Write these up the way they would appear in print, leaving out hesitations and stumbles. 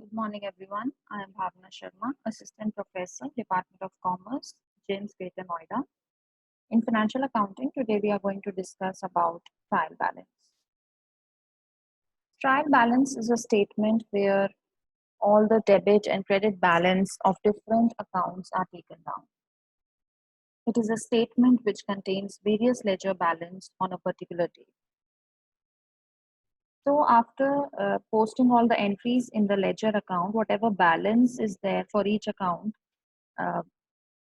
Good morning, everyone. I am Bhavna Sharma, Assistant Professor, Department of Commerce, James Greater Noida. In financial accounting, today we are going to discuss about trial balance. Trial balance is a statement where all the debit and credit balance of different accounts are taken down. It is a statement which contains various ledger balance on a particular date. So after posting all the entries in the ledger account, whatever balance is there for each account, uh,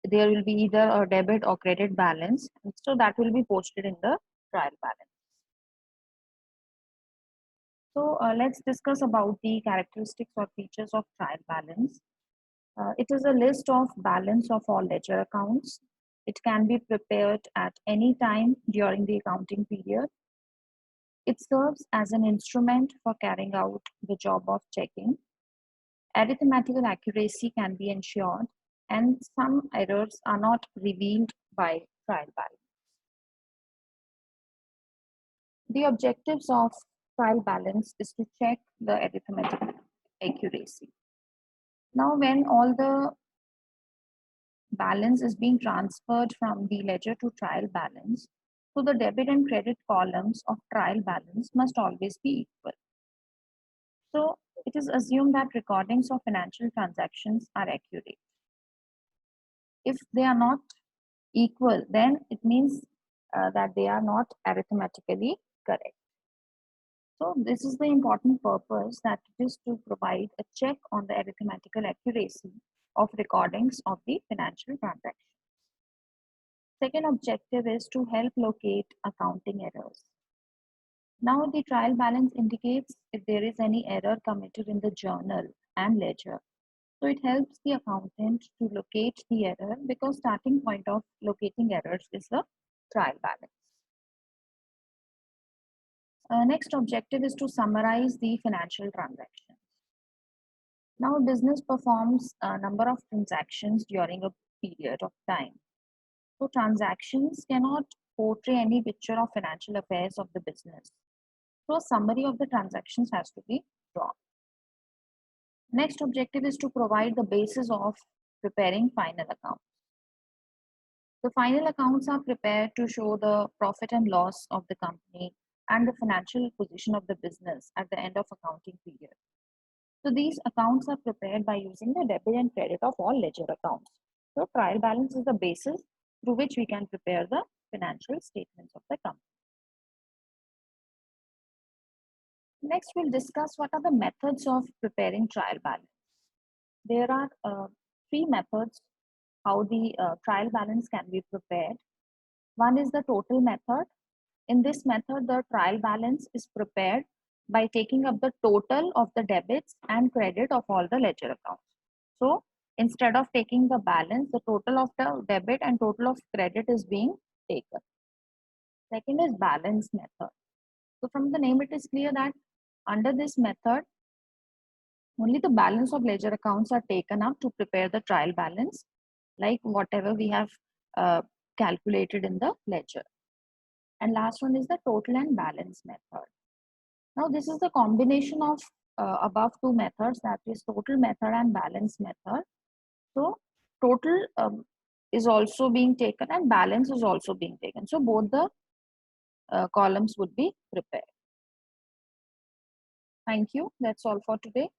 there will be either a debit or credit balance. So that will be posted in the trial balance. So let's discuss about the characteristics or features of trial balance. It is a list of balance of all ledger accounts. It can be prepared at any time during the accounting period. It serves as an instrument for carrying out the job of checking. Arithmetical accuracy can be ensured, and some errors are not revealed by trial balance. The objectives of trial balance is to check the arithmetic accuracy. Now, when all the balance is being transferred from the ledger to trial balance, so the debit and credit columns of trial balance must always be equal. So it is assumed that recordings of financial transactions are accurate. If they are not equal, then it means that they are not arithmetically correct. So this is the important purpose, that it is to provide a check on the arithmetical accuracy of recordings of the financial transactions. Second objective is to help locate accounting errors. Now the trial balance indicates if there is any error committed in the journal and ledger. So it helps the accountant to locate the error, because starting point of locating errors is the trial balance. Next objective is to summarize the financial transactions. Now, business performs a number of transactions during a period of time. So, transactions cannot portray any picture of financial affairs of the business. So, a summary of the transactions has to be drawn. Next objective is to provide the basis of preparing final accounts. The final accounts are prepared to show the profit and loss of the company and the financial position of the business at the end of accounting period. So these accounts are prepared by using the debit and credit of all ledger accounts. So trial balance is the basis through which we can prepare the financial statements of the company. Next, we'll discuss what are the methods of preparing trial balance. There are three methods how the trial balance can be prepared. One is the total method. In this method, the trial balance is prepared by taking up the total of the debits and credit of all the ledger accounts. So instead of taking the balance, the total of the debit and total of credit is being taken. Second is balance method. So from the name, it is clear that under this method, only the balance of ledger accounts are taken up to prepare the trial balance, like whatever we have calculated in the ledger. And last one is the total and balance method. Now this is the combination of above two methods, that is total method and balance method. So total is also being taken and balance is also being taken. So both the columns would be prepared. Thank you. That's all for today.